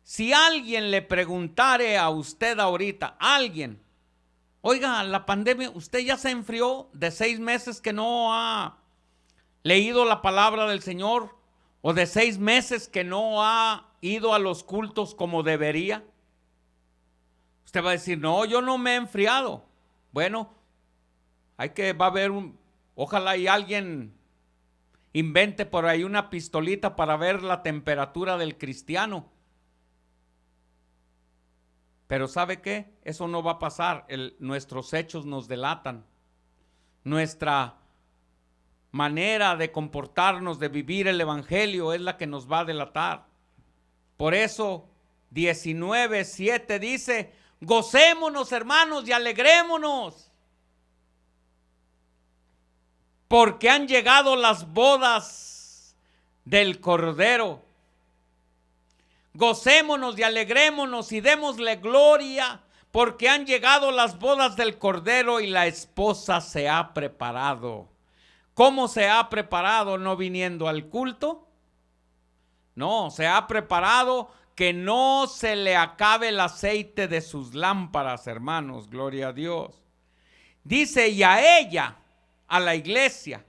Si alguien le preguntare a usted ahorita, alguien, oiga, la pandemia, usted ya se enfrió de 6 meses que no ha leído la palabra del Señor, o de 6 meses que no ha ido a los cultos como debería. Usted va a decir, no, yo no me he enfriado. Bueno, va a haber ojalá y alguien invente por ahí una pistolita para ver la temperatura del cristiano. Pero ¿sabe qué? Eso no va a pasar. Nuestros hechos nos delatan. Nuestra manera de comportarnos, de vivir el evangelio es la que nos va a delatar. Por eso 19:7 dice, gocémonos hermanos y alegrémonos, porque han llegado las bodas del Cordero. Gocémonos y alegrémonos y démosle gloria, porque han llegado las bodas del Cordero y la esposa se ha preparado. ¿Cómo se ha preparado? ¿No viniendo al culto? No, se ha preparado que no se le acabe el aceite de sus lámparas, hermanos, gloria a Dios. Dice, y a ella, a la iglesia,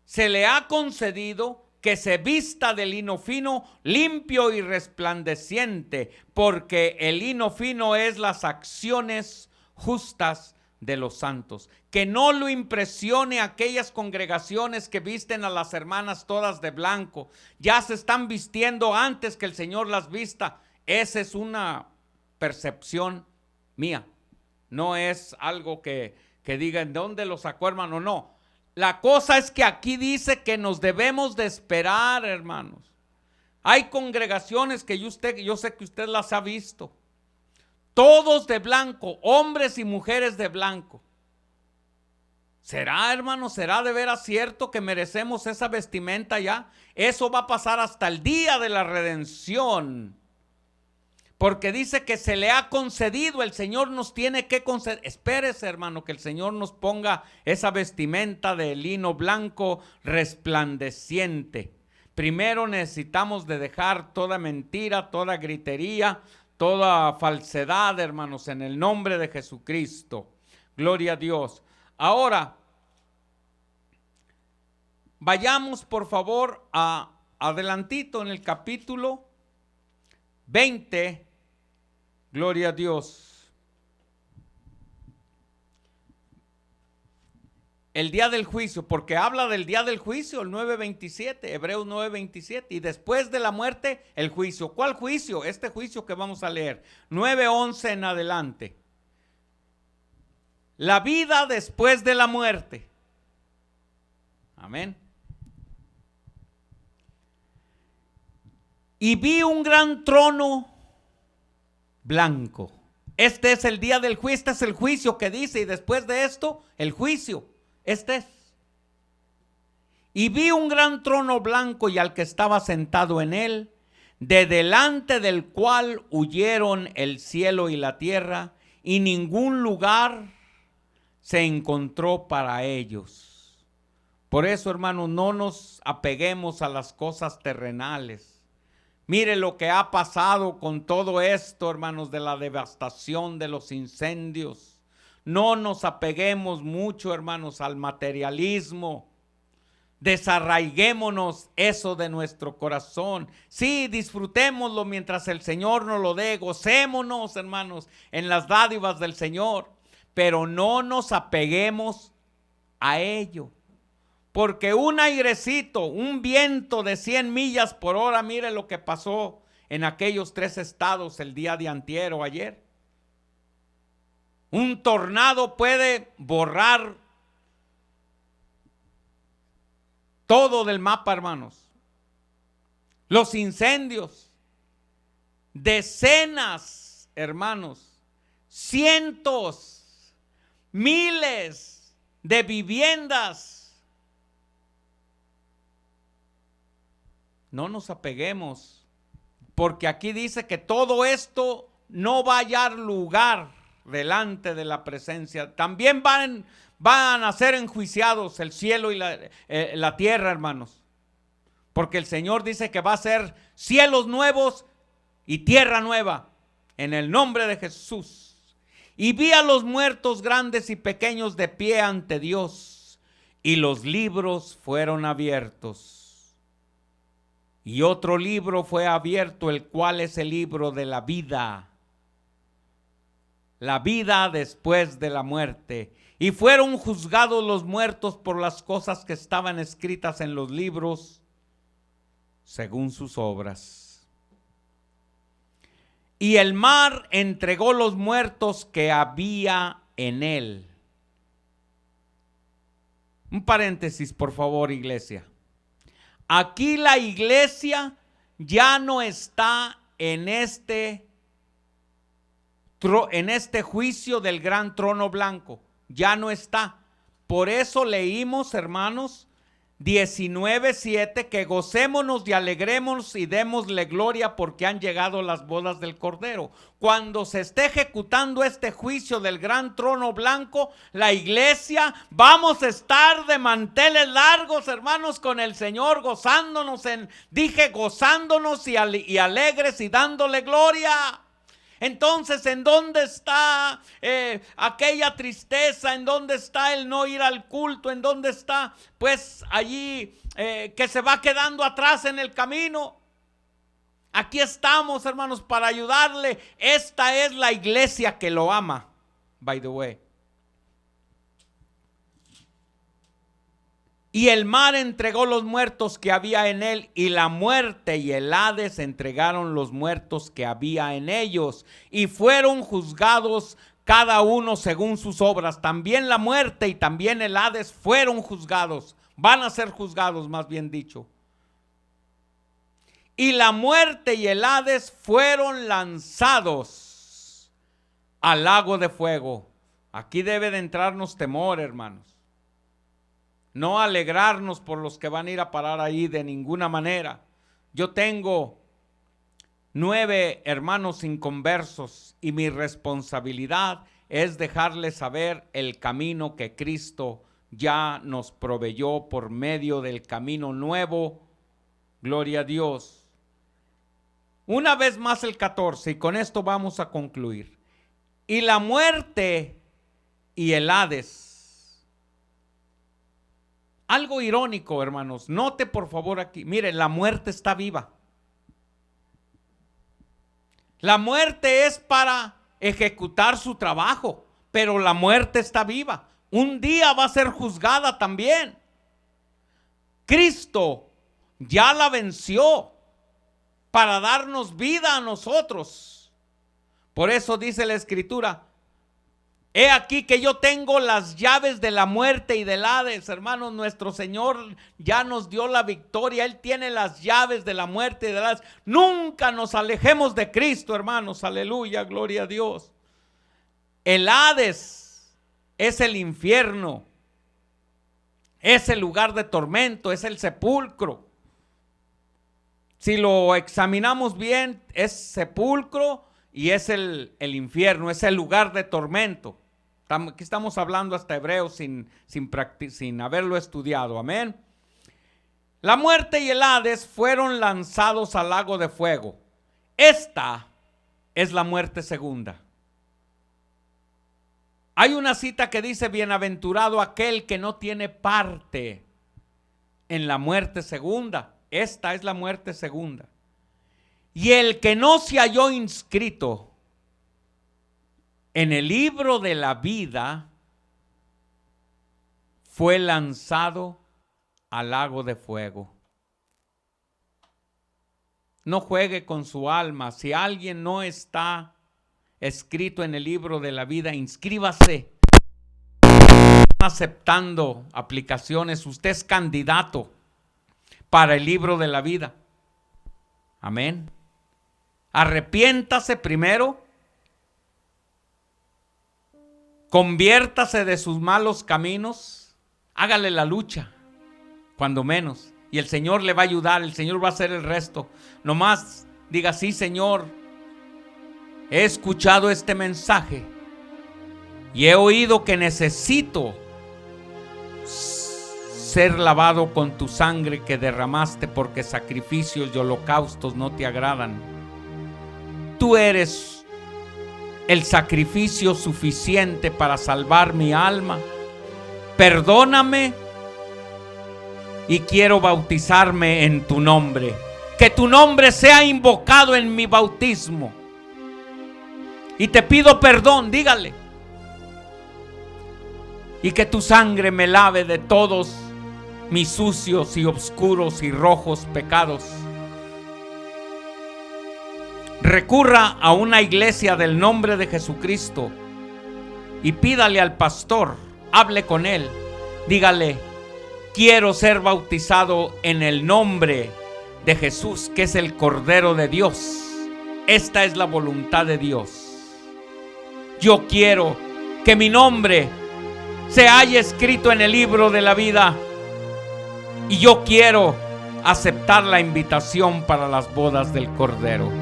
se le ha concedido que se vista de lino fino, limpio y resplandeciente, porque el lino fino es las acciones justas de los santos. Que no lo impresione aquellas congregaciones que visten a las hermanas todas de blanco. Ya se están vistiendo antes que el Señor las vista. Esa es una percepción mía. No es algo que digan, ¿de dónde lo sacó, hermano? No. La cosa es que aquí dice que nos debemos de esperar, hermanos. Hay congregaciones que yo sé que usted las ha visto. Todos de blanco, hombres y mujeres de blanco. ¿Será, hermano? ¿Será de veras cierto que merecemos esa vestimenta ya? Eso va a pasar hasta el día de la redención. Porque dice que se le ha concedido, el Señor nos tiene que conceder. Espérese, hermano, que el Señor nos ponga esa vestimenta de lino blanco resplandeciente. Primero necesitamos de dejar toda mentira, toda gritería, toda falsedad, hermanos, en el nombre de Jesucristo. Gloria a Dios. Ahora, vayamos por favor adelantito en el capítulo 20. Gloria a Dios. El día del juicio, porque habla del día del juicio, el 9:27, Hebreos 9:27, y después de la muerte, el juicio. ¿Cuál juicio? Este juicio que vamos a leer, 9:11 en adelante. La vida después de la muerte. Amén. Y vi un gran trono blanco. Este es el día del juicio, este es el juicio que dice, y después de esto, el juicio. Este es. Y vi un gran trono blanco y al que estaba sentado en él, de delante del cual huyeron el cielo y la tierra, y ningún lugar se encontró para ellos. Por eso, hermanos, no nos apeguemos a las cosas terrenales. Mire lo que ha pasado con todo esto, hermanos, de la devastación, de los incendios. No nos apeguemos mucho, hermanos, al materialismo. Desarraiguémonos eso de nuestro corazón. Sí, disfrutémoslo mientras el Señor nos lo dé. Gocémonos, hermanos, en las dádivas del Señor. Pero no nos apeguemos a ello. Porque un airecito, un viento de 100 millas por hora, mire lo que pasó en aquellos 3 estados el día de antier o ayer. Un tornado puede borrar todo del mapa, hermanos. Los incendios, decenas, hermanos, cientos, miles de viviendas. No nos apeguemos, porque aquí dice que todo esto no va a hallar lugar delante de la presencia. También van a ser enjuiciados el cielo y la tierra, hermanos. Porque el Señor dice que va a ser cielos nuevos y tierra nueva, en el nombre de Jesús. Y vi a los muertos grandes y pequeños de pie ante Dios, y los libros fueron abiertos. Y otro libro fue abierto, el cual es el libro de la vida. La vida después de la muerte. Y fueron juzgados los muertos por las cosas que estaban escritas en los libros, según sus obras. Y el mar entregó los muertos que había en él. Un paréntesis, por favor, iglesia. Aquí la iglesia ya no está en este juicio del gran trono blanco. Ya no está. Por eso leímos, hermanos, 19:7, que gocémonos y alegrémonos y démosle gloria porque han llegado las bodas del Cordero. Cuando se esté ejecutando este juicio del gran trono blanco, la iglesia vamos a estar de manteles largos, hermanos, con el Señor, gozándonos gozándonos y alegres y dándole gloria. Entonces, ¿en dónde está aquella tristeza? ¿En dónde está el no ir al culto? ¿En dónde está, pues, allí que se va quedando atrás en el camino? Aquí estamos, hermanos, para ayudarle. Esta es la iglesia que lo ama, by the way. Y el mar entregó los muertos que había en él, y la muerte y el Hades entregaron los muertos que había en ellos, y fueron juzgados cada uno según sus obras. También la muerte y también el Hades fueron juzgados, van a ser juzgados, más bien dicho. Y la muerte y el Hades fueron lanzados al lago de fuego. Aquí debe de entrarnos temor, hermanos. No alegrarnos por los que van a ir a parar ahí de ninguna manera. Yo tengo 9 hermanos inconversos y mi responsabilidad es dejarles saber el camino que Cristo ya nos proveyó por medio del camino nuevo. Gloria a Dios. Una vez más el 14, y con esto vamos a concluir. Y la muerte y el Hades. Algo irónico, hermanos. Note por favor aquí. Miren, la muerte está viva. La muerte es para ejecutar su trabajo, pero la muerte está viva. Un día va a ser juzgada también. Cristo ya la venció para darnos vida a nosotros. Por eso dice la Escritura: he aquí que yo tengo las llaves de la muerte y del Hades. Hermanos, nuestro Señor ya nos dio la victoria. Él tiene las llaves de la muerte y del Hades. Nunca nos alejemos de Cristo, hermanos. Aleluya, gloria a Dios. El Hades es el infierno. Es el lugar de tormento, es el sepulcro. Si lo examinamos bien, es sepulcro y es el infierno, es el lugar de tormento. Aquí estamos hablando hasta hebreo sin haberlo estudiado, amén. La muerte y el Hades fueron lanzados al lago de fuego. Esta es la muerte segunda. Hay una cita que dice: bienaventurado aquel que no tiene parte en la muerte segunda. Esta es la muerte segunda. Y el que no se halló inscrito en el libro de la vida fue lanzado al lago de fuego. No juegue con su alma. Si alguien no está escrito en el libro de la vida, inscríbase. Aceptando aplicaciones, usted es candidato para el libro de la vida. Amén. Arrepiéntase primero, conviértase de sus malos caminos, hágale la lucha, cuando menos, y el Señor le va a ayudar, el Señor va a hacer el resto. Nomás diga: sí, Señor, he escuchado este mensaje y he oído que necesito ser lavado con tu sangre que derramaste, porque sacrificios y holocaustos no te agradan. Tú eres el sacrificio suficiente para salvar mi alma. Perdóname y quiero bautizarme en tu nombre. Que tu nombre sea invocado en mi bautismo. Y te pido perdón, dígale. Y que tu sangre me lave de todos mis sucios y oscuros y rojos pecados. Recurra a una iglesia del nombre de Jesucristo y pídale al pastor, hable con él, dígale: quiero ser bautizado en el nombre de Jesús, que es el Cordero de Dios. Esta es la voluntad de Dios. Yo quiero que mi nombre se haya escrito en el libro de la vida, y yo quiero aceptar la invitación para las bodas del Cordero.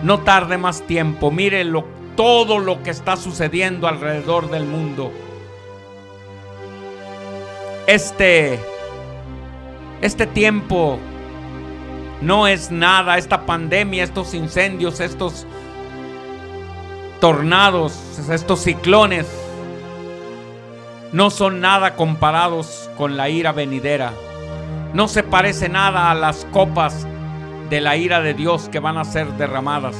No tarde más tiempo. Mire todo lo que está sucediendo alrededor del mundo. Este tiempo no es nada. Esta pandemia, estos incendios, estos tornados, estos ciclones, no son nada comparados con la ira venidera. No se parece nada a las copas de la ira de Dios que van a ser derramadas.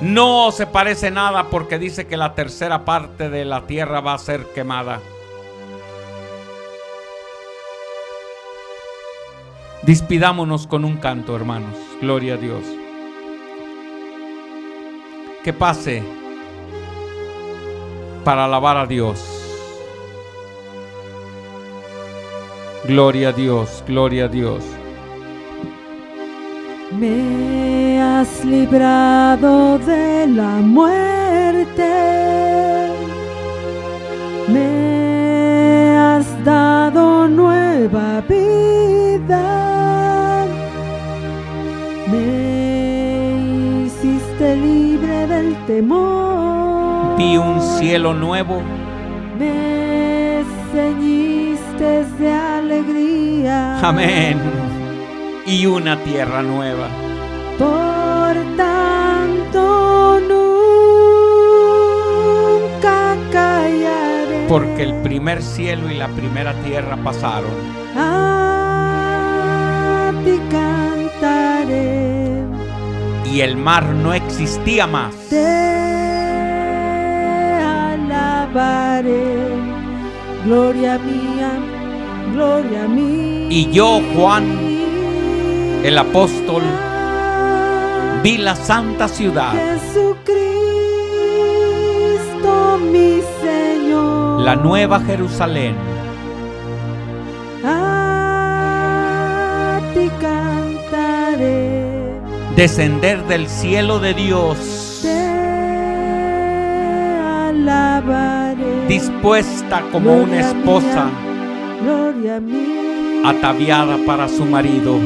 No se parece nada, porque dice que la tercera parte de la tierra va a ser quemada. Despidámonos con un canto, hermanos. Gloria a Dios. Que pase para alabar a Dios. Gloria a Dios, gloria a Dios. Me has librado de la muerte, me has dado nueva vida, me hiciste libre del temor. Vi un cielo nuevo, me ceñiste de alegría. amén, y una tierra nueva. Por tanto nunca callaré, Porque el primer cielo y la primera tierra pasaron. a ti cantaré, Y el mar no existía más. te alabaré, gloria mía, gloria mía. Y yo, Juan, el apóstol, vi la santa ciudad, Jesucristo mi Señor, la nueva Jerusalén, a ti cantaré, descender del cielo de Dios, te alabaré, dispuesta como una esposa gloria mía, ataviada para su marido.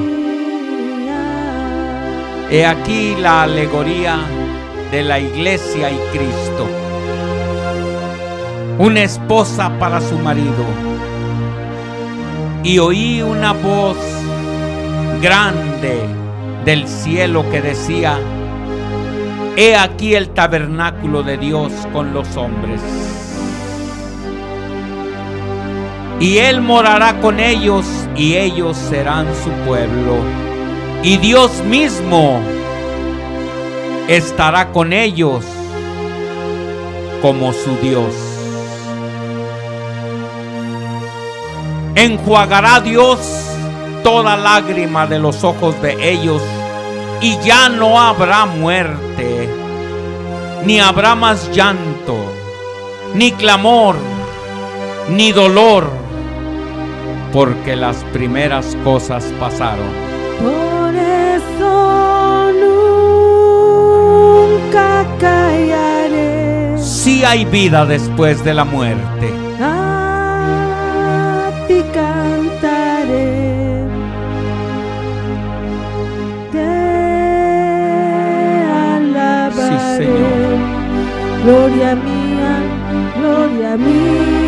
He aquí la alegoría de la iglesia y Cristo. Una esposa para su marido. Y oí una voz grande del cielo que decía: he aquí el tabernáculo de Dios con los hombres. Y Él morará con ellos y ellos serán su pueblo. Y Dios mismo estará con ellos como su Dios. Enjuagará Dios toda lágrima de los ojos de ellos, y ya no habrá muerte, ni habrá más llanto, ni clamor, ni dolor, porque las primeras cosas pasaron. Por eso nunca callaré. Sí hay vida después de la muerte. A ti cantaré. Te alabaré. Sí, Señor. Gloria mía, gloria mía.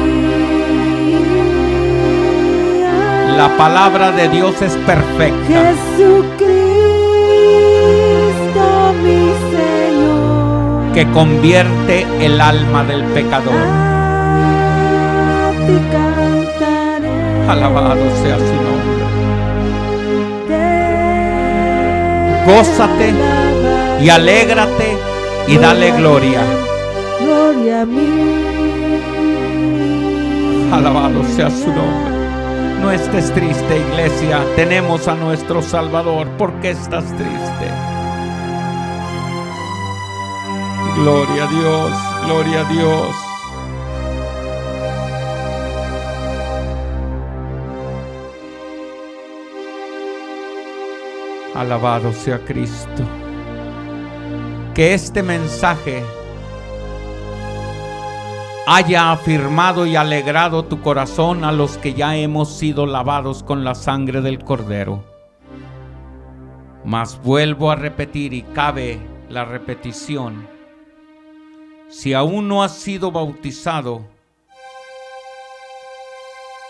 La palabra de Dios es perfecta. Jesucristo, mi Señor, Que convierte el alma del pecador. a ti cantaré. Alabado sea su nombre. Te Gózate alabaré. y alégrate y dale gloria. Gloria a mí. Alabado sea su nombre. No estés triste, iglesia. Tenemos a nuestro Salvador. ¿Por qué estás triste? Gloria a Dios, gloria a Dios. Alabado sea Cristo. Que este mensaje haya afirmado y alegrado tu corazón a los que ya hemos sido lavados con la sangre del Cordero. Mas vuelvo a repetir, y cabe la repetición: si aún no has sido bautizado,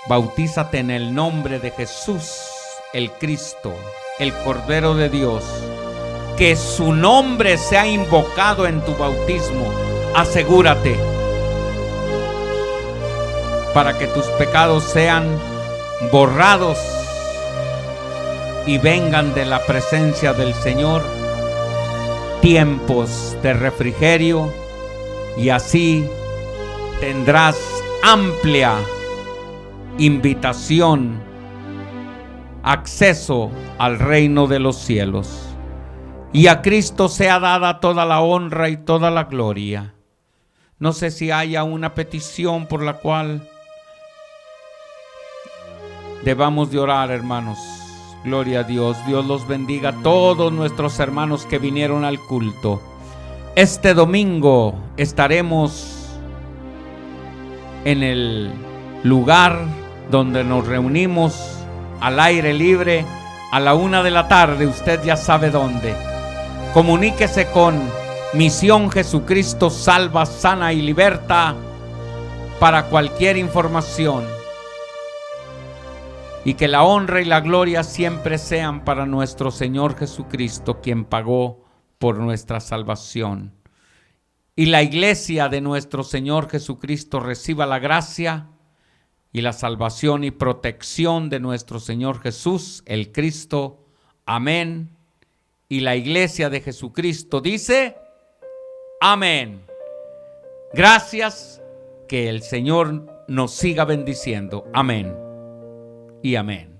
bautízate en el nombre de Jesús, el Cristo, el Cordero de Dios. Que su nombre sea invocado en tu bautismo. Asegúrate, para que tus pecados sean borrados y vengan de la presencia del Señor tiempos de refrigerio, y así tendrás amplia invitación, acceso al reino de los cielos. Y a Cristo sea dada toda la honra y toda la gloria. No sé si haya una petición por la cual debamos de orar, hermanos. Gloria a Dios. Dios los bendiga a todos nuestros hermanos que vinieron al culto. Este domingo estaremos en el lugar donde nos reunimos al aire libre a la 1 de la tarde. Usted ya sabe dónde. Comuníquese con Misión Jesucristo Salva, Sana y Liberta para cualquier información. Y que la honra y la gloria siempre sean para nuestro Señor Jesucristo, quien pagó por nuestra salvación. Y la iglesia de nuestro Señor Jesucristo reciba la gracia y la salvación y protección de nuestro Señor Jesús, el Cristo. Amén. Y la iglesia de Jesucristo dice: amén. Gracias. Que el Señor nos siga bendiciendo. Amén y amén.